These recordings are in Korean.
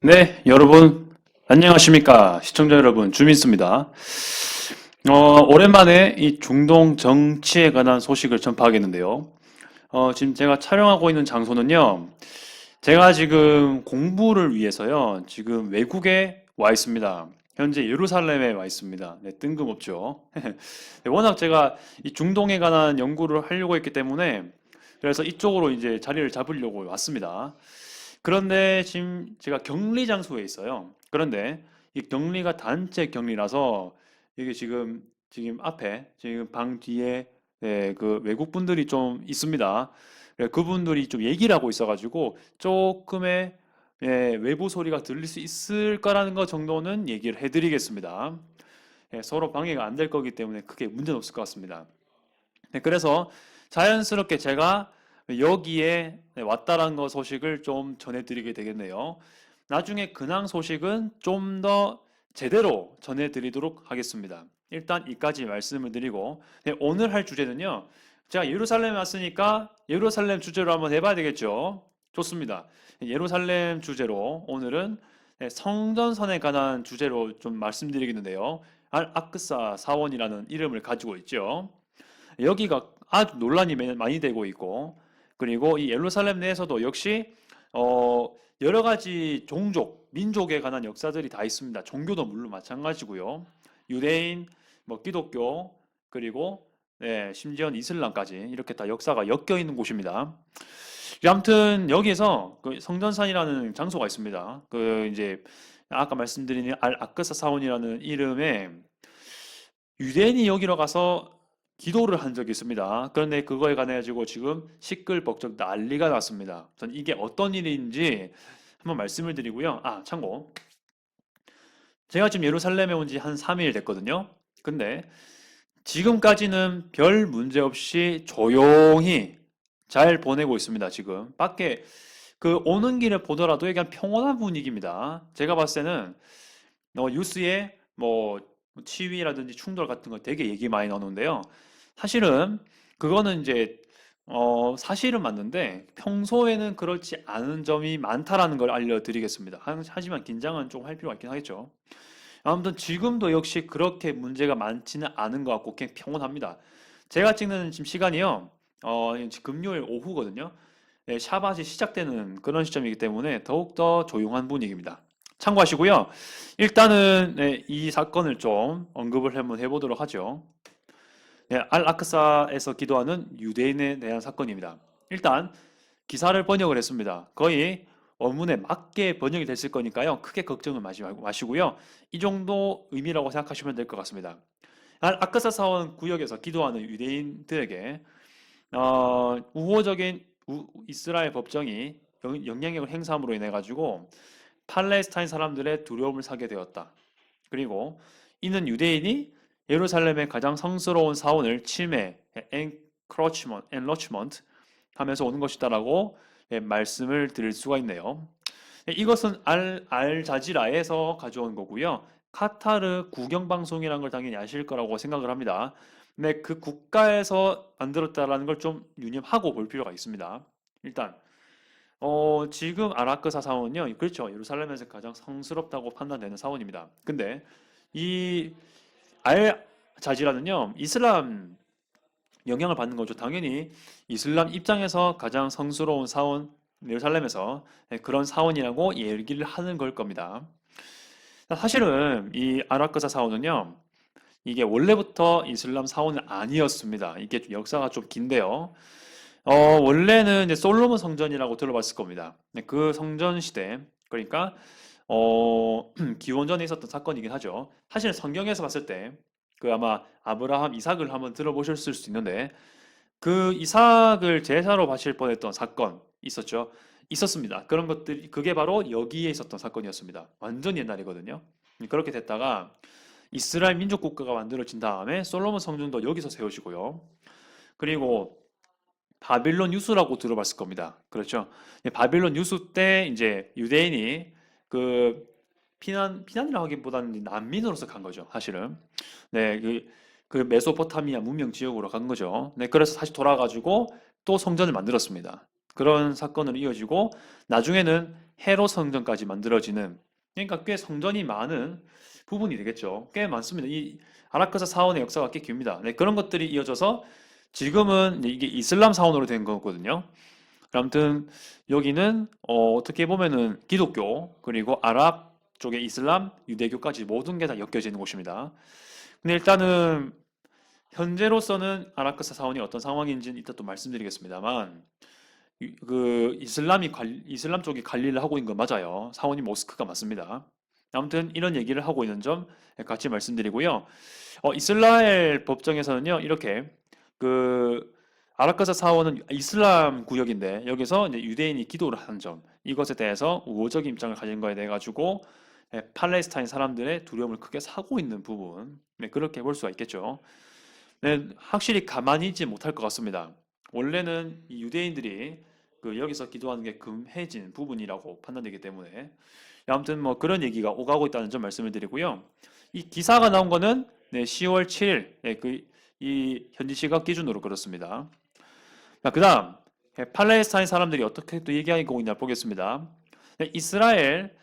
네, 여러분, 안녕하십니까. 시청자 여러분, 주민수입니다. 오랜만에 이 중동 정치에 관한 소식을 전파하겠는데요. 지금 제가 촬영하고 있는 장소는요, 제가 지금 공부를 위해서요, 지금 외국에 와 있습니다. 현재 예루살렘에 와 있습니다. 네, 뜬금없죠. 네, 워낙 제가 이 중동에 관한 연구를 하려고 했기 때문에, 그래서 이쪽으로 이제 자리를 잡으려고 왔습니다. 그런데 지금 제가 격리 장소에 있어요. 그런데 이 격리가 단체 격리라서 이게 지금 앞에 지금 방 뒤에 네, 그 외국 분들이 좀 있습니다. 그분들이 좀 얘기를 하고 있어가지고 조금의 외부 소리가 들릴 수 있을 거라는 것 정도는 얘기를 해드리겠습니다. 서로 방해가 안 될 거기 때문에 크게 문제는 없을 것 같습니다. 네, 그래서 자연스럽게 제가 여기에 왔다라는 거 소식을 좀 전해드리게 되겠네요. 나중에 근황 소식은 좀 더 제대로 전해드리도록 하겠습니다. 일단 이까지 말씀을 드리고 네, 오늘 할 주제는요. 제가 예루살렘에 왔으니까 예루살렘 주제로 한번 해봐야 되겠죠. 좋습니다. 예루살렘 주제로 오늘은 네, 성전선에 관한 주제로 좀 말씀드리겠는데요. 알 아크사 사원이라는 이름을 가지고 있죠. 여기가 아주 논란이 많이 되고 있고, 그리고 이 예루살렘 내에서도 역시 여러 가지 종족, 민족에 관한 역사들이 다 있습니다. 종교도 물론 마찬가지고요. 유대인, 뭐 기독교, 그리고 네, 심지어는 이슬람까지 이렇게 다 역사가 엮여 있는 곳입니다. 아무튼 여기에서 그 성전산이라는 장소가 있습니다. 그 이제 아까 말씀드린 알 아크사 사원이라는 이름의 유대인이 여기로 가서 기도를 한 적이 있습니다. 그런데 그거에 관해 가지고 지금 시끌벅적 난리가 났습니다. 전 이게 어떤 일인지 한번 말씀을 드리고요. 아, 참고. 제가 지금 예루살렘에 온 지 한 3일 됐거든요. 근데 지금까지는 별 문제 없이 조용히 잘 보내고 있습니다. 지금 밖에 그 오는 길에 보더라도 약간 평온한 분위기입니다. 제가 봤을 때는 뉴스에 뭐 치위라든지 충돌 같은 거 되게 얘기 많이 나오는데요. 사실은 그거는 이제 사실은 맞는데 평소에는 그렇지 않은 점이 많다라는 걸 알려드리겠습니다. 하지만 긴장은 좀 할 필요가 있긴 하겠죠. 아무튼 지금도 역시 그렇게 문제가 많지는 않은 것 같고 그냥 평온합니다. 제가 찍는 지금 시간이요. 지금 금요일 오후거든요. 네, 샤bat이 시작되는 그런 시점이기 때문에 더욱더 조용한 분위기입니다. 참고하시고요. 일단은 네, 이 사건을 좀 언급을 한번 해보도록 하죠. 네, 알 아크사에서 기도하는 유대인에 대한 사건입니다. 일단 기사를 번역을 했습니다. 거의 원문에 맞게 번역이 됐을 거니까요. 크게 걱정을 마시고요. 이 정도 의미라고 생각하시면 될 것 같습니다. 알 아크사 사원 구역에서 기도하는 유대인들에게 우호적인 이스라엘 법정이 영향력을 행사함으로 인해 가지고 팔레스타인 사람들의 두려움을 사게 되었다. 그리고 이는 유대인이 예루살렘의 가장 성스러운 사원을 침해, enlargement 하면서 오는 것이다라고 말씀을 드릴 수가 있네요. 이것은 알자지라에서 가져온 거고요. 카타르 국영방송이라는 걸 당연히 아실 거라고 생각을 합니다. 근데 그 국가에서 만들었다라는 걸 좀 유념하고 볼 필요가 있습니다. 일단 지금 아라크사 사원은요, 그렇죠. 예루살렘에서 가장 성스럽다고 판단되는 사원입니다. 근데 이 알 자지라는요, 이슬람 영향을 받는 거죠. 당연히 이슬람 입장에서 가장 성스러운 사원, 예루살렘에서 그런 사원이라고 얘기를 하는 걸 겁니다. 사실은 이 아라크사 사원은요, 이게 원래부터 이슬람 사원은 아니었습니다. 이게 역사가 좀 긴데요. 원래는 이제 솔로몬 성전이라고 들어봤을 겁니다. 그 성전 시대, 그러니까 기원전에 있었던 사건이긴 하죠. 사실 성경에서 봤을 때, 그 아마 아브라함, 이삭을 한번 들어보셨을 수 있는데, 그 이삭을 제사로 바칠 뻔했던 사건 있었죠. 있었습니다. 그런 것들이 그게 바로 여기에 있었던 사건이었습니다. 완전 옛날이거든요. 그렇게 됐다가 이스라엘 민족 국가가 만들어진 다음에 솔로몬 성전도 여기서 세우시고요. 그리고 바빌론 유수라고 들어봤을 겁니다. 그렇죠? 바빌론 유수 때 이제 유대인이 그 피난이라고 하기보다는 난민으로서 간 거죠. 사실은. 네, 그 메소포타미아 문명 지역으로 간 거죠. 네, 그래서 다시 돌아가지고 또 성전을 만들었습니다. 그런 사건으로 이어지고 나중에는 헤롯 성전까지 만들어지는, 그러니까 꽤 성전이 많은 부분이 되겠죠. 꽤 많습니다. 이 아라크사 사원의 역사가 꽤 깁니다. 네, 그런 것들이 이어져서 지금은 이제 이게 이슬람 사원으로 된 거거든요. 아무튼 여기는 어떻게 보면은 기독교 그리고 아랍 쪽의 이슬람, 유대교까지 모든 게 다 엮여지는 곳입니다. 근데 일단은 현재로서는 아라크사 사원이 어떤 상황인지는 이따 또 말씀드리겠습니다만, 그 이슬람 쪽이 관리를 하고 있는 건 맞아요. 사원이 모스크가 맞습니다. 아무튼 이런 얘기를 하고 있는 점 같이 말씀드리고요. 이스라엘 법정에서는요, 이렇게 그 아라카사 사원은 이슬람 구역인데 여기서 이제 유대인이 기도를 하는 점, 이것에 대해서 우호적인 입장을 가진 거에 대해 가지고 팔레스타인 사람들의 두려움을 크게 사고 있는 부분, 네, 그렇게 볼 수가 있겠죠. 네, 확실히 가만히 있지 못할 것 같습니다. 원래는 이 유대인들이 그 여기서 기도하는 게 금해진 부분이라고 판단되기 때문에, 아무튼 뭐 그런 얘기가 오가고 있다는 점 말씀을 드리고요. 이 기사가 나온 거는 네, 10월 7일, 네, 이 현지 시각 기준으로 그렇습니다. 자, 그다음 팔레스타인 사람들이 어떻게 또 얘기하고 있냐 보겠습니다. 네, 이스라엘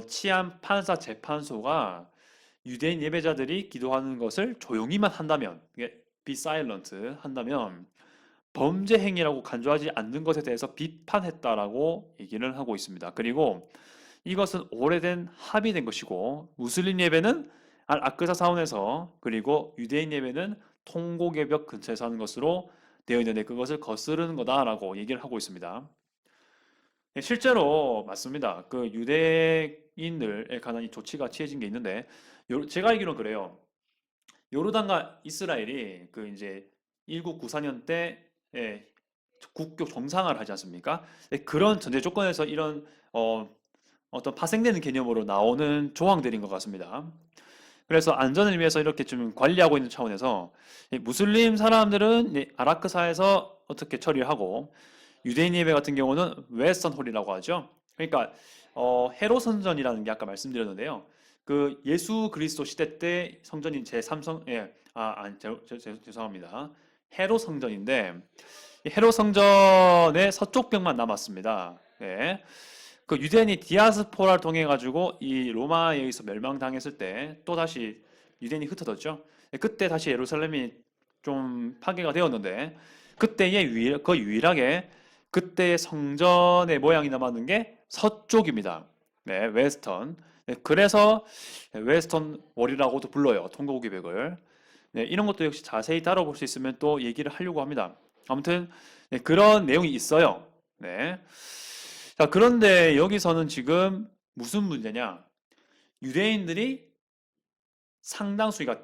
치안 판사 재판소가 유대인 예배자들이 기도하는 것을 조용히만 한다면, be silent 한다면 범죄 행위라고 간주하지 않는 것에 대해서 비판했다라고 얘기를 하고 있습니다. 그리고 이것은 오래된 합의된 것이고, 무슬림 예배는 알 아크사 사원에서, 그리고 유대인 예배는 통곡의 벽 근처에서 하는 것으로 되어 있는데 그것을 거스르는 거다라고 얘기를 하고 있습니다. 네, 실제로 맞습니다. 그 유대인들에 관한 이 조치가 취해진 게 있는데, 제가 알기로는 그래요. 요르단과 이스라엘이 그 이제 1994년 때 국교 정상화를 하지 않습니까? 네, 그런 전제 조건에서 이런 어떤 파생되는 개념으로 나오는 조항들인 것 같습니다. 그래서 안전을 위해서 이렇게 좀 관리하고 있는 차원에서 무슬림 사람들은 아라크사에서 어떻게 처리를 하고, 유대인 예배 같은 경우는 웨스턴 홀이라고 하죠. 그러니까 헤로선전이라는 게 아까 말씀드렸는데요. 그 예수 그리스도 시대 때 성전인 제3성, 죄송합니다. 헤로 성전인데 이 헤로 성전의 서쪽 벽만 남았습니다. 예. 그 유대인이 디아스포라를 통해 가지고 이 로마에 의해서 멸망당했을 때 또 다시 유대인이 흩어졌죠. 예, 그때 다시 예루살렘이 좀 파괴가 되었는데, 그때의 유일하게 그때의 성전의 모양이 남았는 게 서쪽입니다. 네, 웨스턴. 네, 그래서 웨스턴 월이라고도 불러요. 통곡기백을. 네, 이런 것도 역시 자세히 다뤄볼 수 있으면 또 얘기를 하려고 합니다. 아무튼 네, 그런 내용이 있어요. 네. 자, 그런데 여기서는 지금 무슨 문제냐? 유대인들이 상당수가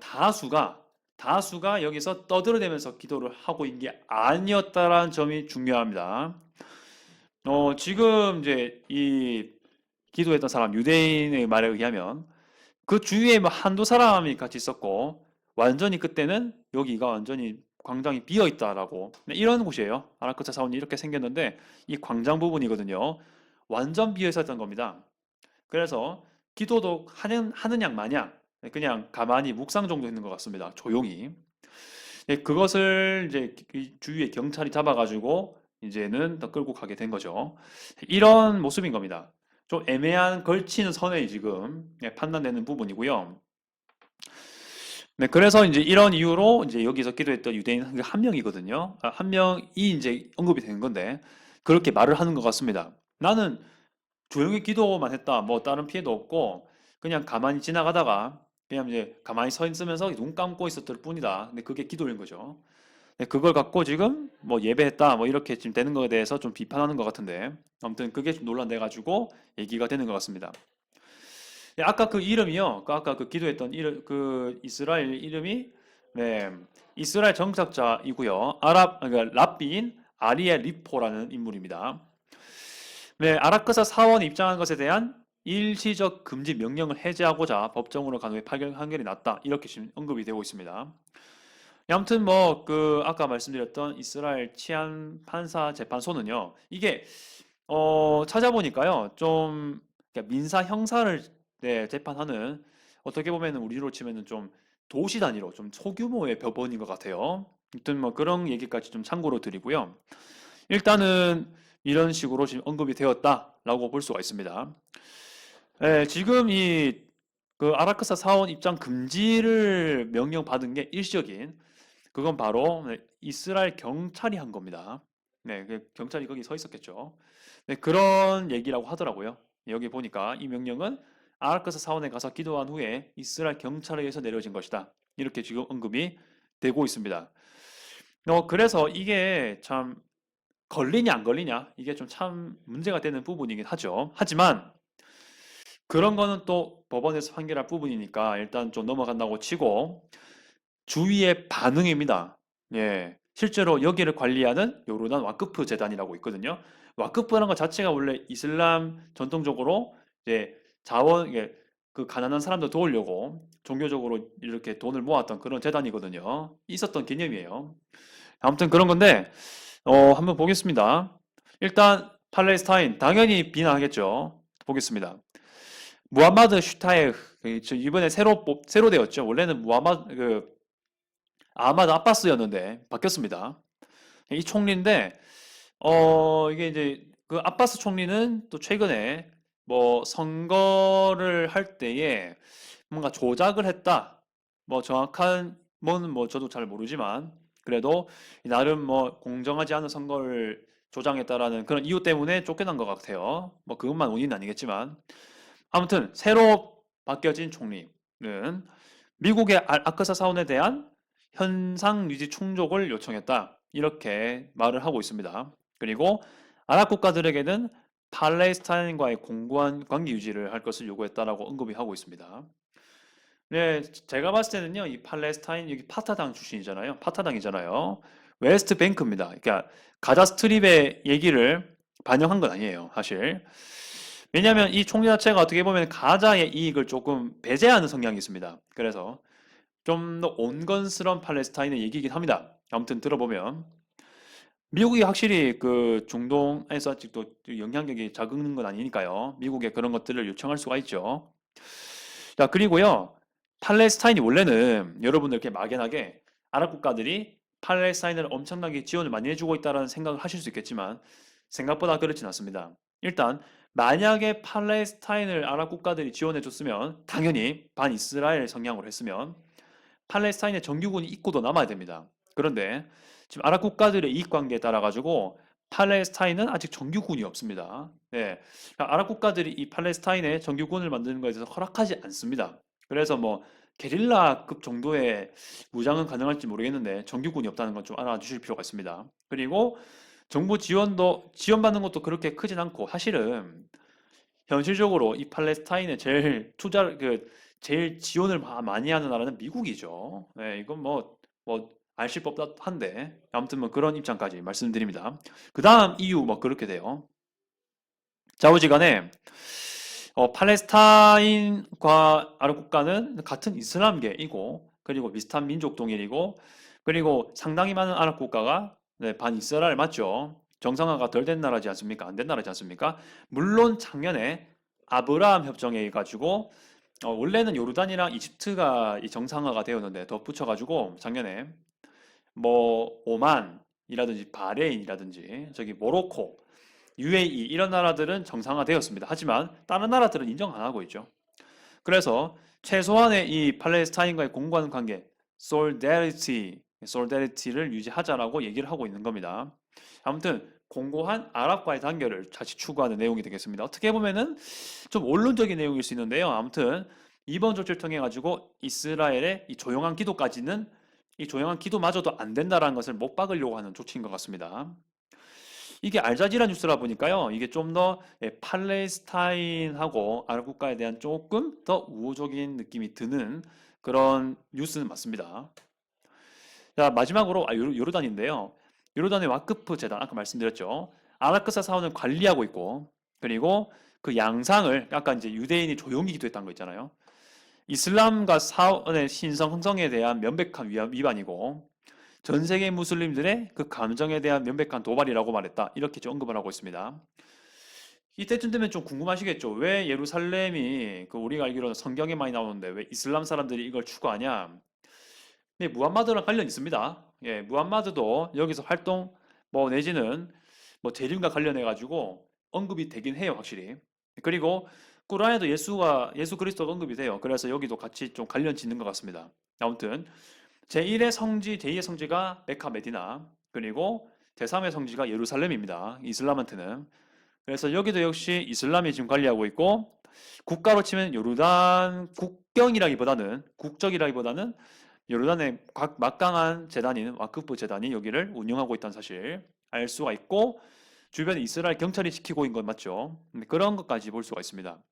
다수가 여기서 떠들어대면서 기도를 하고 있는 게 아니었다라는 점이 중요합니다. 지금 이제 이 기도했던 사람 유대인의 말에 의하면 그 주위에 뭐 한두 사람이 같이 있었고, 완전히 그때는 여기가 완전히 광장이 비어 있다라고, 네, 이런 곳이에요. 아라크사 사원이 이렇게 생겼는데 이 광장 부분이거든요. 완전 비어 있었던 겁니다. 그래서 기도도 하는 양 마냥 그냥 가만히 묵상 정도 있는 것 같습니다. 조용히. 예, 그것을 이제 이 주위에 경찰이 잡아가지고 이제는 더 끌고 가게 된 거죠. 이런 모습인 겁니다. 좀 애매한 걸치는 선에 지금 판단되는 부분이고요. 네, 그래서 이제 이런 이유로 이제 여기서 기도했던 유대인 한 명이거든요. 한 명이 이제 언급이 되는 건데 그렇게 말을 하는 것 같습니다. 나는 조용히 기도만 했다. 뭐 다른 피해도 없고 그냥 가만히 지나가다가 그냥 이제 가만히 서 있으면서 눈 감고 있었을 뿐이다. 근데 그게 기도인 거죠. 네, 그걸 갖고 지금 뭐 예배했다 뭐 이렇게 지금 되는 거에 대해서 좀 비판하는 것 같은데, 아무튼 그게 좀 논란돼 가지고 얘기가 되는 것 같습니다. 네, 아까 그 이름이요. 아까 그 기도했던 이름, 그 이스라엘 이름이 네, 이스라엘 정착자이고요. 그러니까 랍비인 아리엘 리포라는 인물입니다. 네, 아라크사 사원이 입장한 것에 대한 일시적 금지 명령을 해제하고자 법정으로 간 후에 판결이 났다. 이렇게 지금 언급이 되고 있습니다. 네, 아무튼 뭐 그 아까 말씀드렸던 이스라엘 치안 판사 재판소는요. 이게 찾아보니까요. 좀 그러니까 민사 형사를 네, 재판하는, 어떻게 보면은 우리로 치면은 좀 도시 단위로 좀 소규모의 법원인 것 같아요. 아무튼 뭐 그런 얘기까지 좀 참고로 드리고요. 일단은 이런 식으로 지금 언급이 되었다라고 볼 수가 있습니다. 예, 지금 이 그 아라크사 사원 입장 금지를 명령받은 게 일시적인 그건 바로 네, 이스라엘 경찰이 한 겁니다. 네, 그 경찰이 거기 서 있었겠죠. 네, 그런 얘기라고 하더라고요. 여기 보니까 이 명령은 아라크사 사원에 가서 기도한 후에 이스라엘 경찰에 의해서 내려진 것이다. 이렇게 지금 언급이 되고 있습니다. 그래서 이게 참 걸리냐 안 걸리냐 이게 좀 참 문제가 되는 부분이긴 하죠. 하지만 그런 거는 또 법원에서 판결할 부분이니까 일단 좀 넘어간다고 치고 주위의 반응입니다. 예. 실제로 여기를 관리하는 요르단 와크프 재단이라고 있거든요. 와크프라는 것 자체가 원래 이슬람 전통적으로 이제 자원, 이게 그 가난한 사람들 도우려고 종교적으로 이렇게 돈을 모았던 그런 재단이거든요. 있었던 개념이에요. 아무튼 그런 건데, 한번 보겠습니다. 일단, 팔레스타인, 당연히 비난하겠죠. 보겠습니다. 무함마드 슈타예흐, 이번에 새로 되었죠. 원래는 아마드 아바스였는데 바뀌었습니다. 이 총리인데 이게 이제 그 아바스 총리는 또 최근에 뭐 선거를 할 때에 뭔가 조작을 했다. 뭐 정확한 뭐는 뭐 저도 잘 모르지만 그래도 나름 뭐 공정하지 않은 선거를 조장했다라는 그런 이유 때문에 쫓겨난 것 같아요. 뭐 그것만 원인은 아니겠지만 아무튼 새로 바뀌어진 총리는 미국의 아크사 사원에 대한 현상 유지 충족을 요청했다. 이렇게 말을 하고 있습니다. 그리고 아랍 국가들에게는 팔레스타인과의 공고한 관계 유지를 할 것을 요구했다라고 언급이 하고 있습니다. 네, 제가 봤을 때는요, 이 팔레스타인 여기 파타당 출신이잖아요. 파타당이잖아요. 웨스트 뱅크입니다. 그러니까 가자 스트립의 얘기를 반영한 건 아니에요, 사실. 왜냐하면 이 총리 자체가 어떻게 보면 가자의 이익을 조금 배제하는 성향이 있습니다. 그래서 좀 더 온건스러운 팔레스타인의 얘기이긴 합니다. 아무튼 들어보면 미국이 확실히 그 중동에서 아직도 영향력이 작은 건 아니니까요. 미국의 그런 것들을 요청할 수가 있죠. 자, 그리고요. 팔레스타인이 원래는 여러분들 이렇게 막연하게 아랍 국가들이 팔레스타인을 엄청나게 지원을 많이 해주고 있다는 생각을 하실 수 있겠지만 생각보다 그렇진 않습니다. 일단 만약에 팔레스타인을 아랍 국가들이 지원해 줬으면 당연히 반이스라엘 성향으로 했으면 팔레스타인의 정규군이 있고도 남아야 됩니다. 그런데 지금 아랍 국가들의 이익관계에 따라 가지고 팔레스타인은 아직 정규군이 없습니다. 예, 그러니까 아랍 국가들이 이 팔레스타인의 정규군을 만드는 것에 대해서 허락하지 않습니다. 그래서 뭐 게릴라급 정도의 무장은 가능할지 모르겠는데 정규군이 없다는 건 좀 알아주실 필요가 있습니다. 그리고 정부 지원도 지원받는 것도 그렇게 크진 않고 사실은 현실적으로 이 팔레스타인에 제일 지원을 많이 하는 나라는 미국이죠. 네, 이건 뭐 알실 법한데 아무튼 뭐 그런 입장까지 말씀드립니다. 그 다음 EU 뭐 그렇게 돼요. 좌우지간에 팔레스타인과 아랍 국가는 같은 이슬람계이고 그리고 비슷한 민족 동일이고 그리고 상당히 많은 아랍 국가가 네, 반이스라엘 맞죠? 정상화가 덜 된 나라지 않습니까? 안 된 나라지 않습니까? 물론 작년에 아브라함 협정에 의해 가지고 원래는 요르단이랑 이집트가 이 정상화가 되었는데 덧붙여가지고 작년에 뭐 오만이라든지 바레인이라든지 저기 모로코, UAE 이런 나라들은 정상화되었습니다. 하지만 다른 나라들은 인정 안 하고 있죠. 그래서 최소한의 이 팔레스타인과의 공고한 관계, 솔데리티를 유지하자라고 얘기를 하고 있는 겁니다. 아무튼 공고한 아랍과의 단결을 다시 추구하는 내용이 되겠습니다. 어떻게 보면은 좀 원론적인 내용일 수 있는데요. 아무튼 이번 조치를 통해 가지고 이스라엘의 이 조용한 기도까지는 이 조용한 기도마저도 안 된다라는 것을 못 박으려고 하는 조치인 것 같습니다. 이게 알자지라 뉴스라 보니까요. 이게 좀 더 팔레스타인하고 아랍 국가에 대한 조금 더 우호적인 느낌이 드는 그런 뉴스는 맞습니다. 자, 마지막으로 요르단인데요. 요르단의 와크프 재단 아까 말씀드렸죠. 아라크사 사원을 관리하고 있고 그리고 그 양상을 아까 이제 유대인이 조용히 기도했다는 거 있잖아요. 이슬람과 사원의 신성 형성에 대한 명백한 위반이고 전 세계 무슬림들의 그 감정에 대한 명백한 도발이라고 말했다. 이렇게 좀 언급을 하고 있습니다. 이때쯤 되면 좀 궁금하시겠죠? 왜 예루살렘이 그 우리가 알기로는 성경에 많이 나오는데 왜 이슬람 사람들이 이걸 추구하냐? 네, 무함마드랑 관련 있습니다. 예, 무함마드도 여기서 활동 뭐 내지는 뭐 재림과 관련해 가지고 언급이 되긴 해요, 확실히. 그리고 꾸란에도 예수 그리스도가 언급이 돼요. 그래서 여기도 같이 좀 관련 짓는 것 같습니다. 아무튼 제1의 성지, 제2의 성지가 메카 메디나, 그리고 제3의 성지가 예루살렘입니다. 이슬람한테는. 그래서 여기도 역시 이슬람이 지금 관리하고 있고, 국가로 치면 요르단 국경이라기보다는, 국적이라기보다는 요르단의 각 막강한 재단인 와크프 재단이 여기를 운영하고 있다는 사실 알 수가 있고, 주변에 이스라엘 경찰이 지키고 있는 건 맞죠. 그런 것까지 볼 수가 있습니다.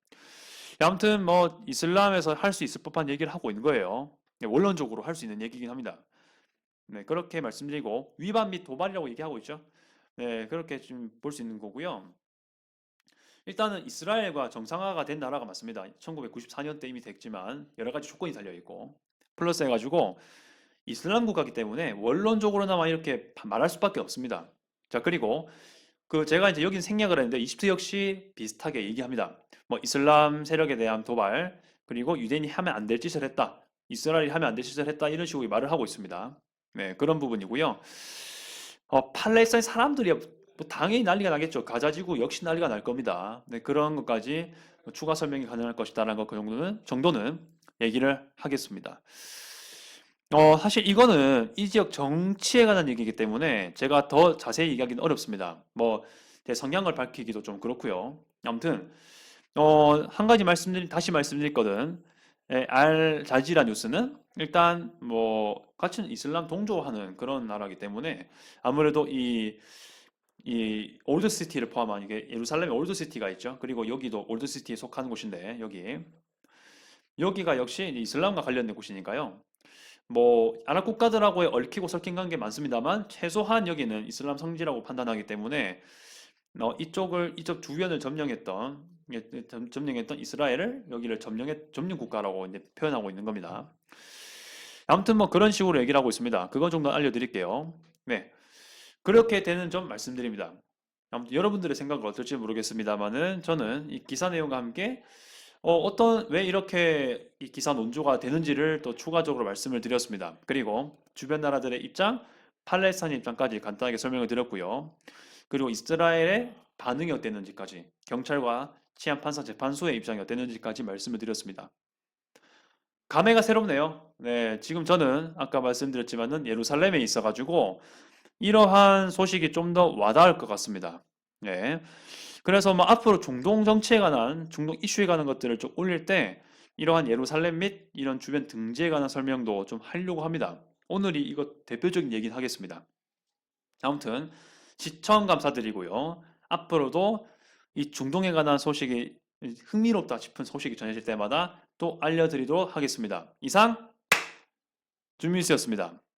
아무튼 뭐 이슬람에서 할 수 있을 법한 얘기를 하고 있는 거예요. 원론적으로 할 수 있는 얘기긴 합니다. 네, 그렇게 말씀드리고 위반 및 도발이라고 얘기하고 있죠. 네, 그렇게 좀 볼 수 있는 거고요. 일단은 이스라엘과 정상화가 된 나라가 맞습니다. 1994년 때 이미 됐지만 여러 가지 조건이 달려 있고 플러스 해가지고 이슬람 국가이기 때문에 원론적으로나마 이렇게 말할 수밖에 없습니다. 자, 그리고 그 제가 이제 여긴 생략을 했는데 이집트 역시 비슷하게 얘기합니다. 뭐 이슬람 세력에 대한 도발, 그리고 유대인이 하면 안 될 짓을 했다. 이스라엘이 하면 안 될 짓을 했다. 이런 식으로 말을 하고 있습니다. 네, 그런 부분이고요. 팔레스타인 사람들이 뭐 당연히 난리가 나겠죠. 가자지구 역시 난리가 날 겁니다. 네, 그런 것까지 추가 설명이 가능할 것이다라는 것 그 정도는 얘기를 하겠습니다. 사실 이거는 이 지역 정치에 관한 얘기이기 때문에 제가 더 자세히 얘기하기는 어렵습니다. 뭐, 제 성향을 밝히기도 좀 그렇고요. 아무튼, 한 가지 다시 말씀드릴 거든. 알 자지라 뉴스는 일단 뭐, 같은 이슬람 동조하는 그런 나라이기 때문에 아무래도 이 올드시티를 포함한 이게 예루살렘에 올드시티가 있죠. 그리고 여기도 올드시티에 속하는 곳인데, 여기가 역시 이슬람과 관련된 곳이니까요. 뭐 아랍 국가들하고의 얽히고 설킨 관계 많습니다만 최소한 여기는 이슬람 성지라고 판단하기 때문에 이쪽 주변을 점령했던 이스라엘을 여기를 점령 국가라고 이제 표현하고 있는 겁니다. 아무튼 뭐 그런 식으로 얘기를 하고 있습니다. 그거 정도 알려드릴게요. 네, 그렇게 되는 점 말씀드립니다. 아무튼 여러분들의 생각은 어떨지 모르겠습니다만은 저는 이 기사 내용과 함께 왜 이렇게 이 기사 논조가 되는지를 또 추가적으로 말씀을 드렸습니다. 그리고 주변 나라들의 입장, 팔레스타인 입장까지 간단하게 설명을 드렸고요. 그리고 이스라엘의 반응이 어땠는지까지, 경찰과 치안 판사 재판소의 입장이 어땠는지까지 말씀을 드렸습니다. 감회가 새롭네요. 네, 지금 저는 아까 말씀드렸지만은 예루살렘에 있어가지고 이러한 소식이 좀 더 와닿을 것 같습니다. 네. 그래서 뭐 앞으로 중동 정치에 관한, 중동 이슈에 관한 것들을 좀 올릴 때 이러한 예루살렘 및 이런 주변 등지에 관한 설명도 좀 하려고 합니다. 오늘이 이거 대표적인 얘기는 하겠습니다. 아무튼 시청 감사드리고요. 앞으로도 이 중동에 관한 소식이 흥미롭다 싶은 소식이 전해질 때마다 또 알려드리도록 하겠습니다. 이상 준민수였습니다.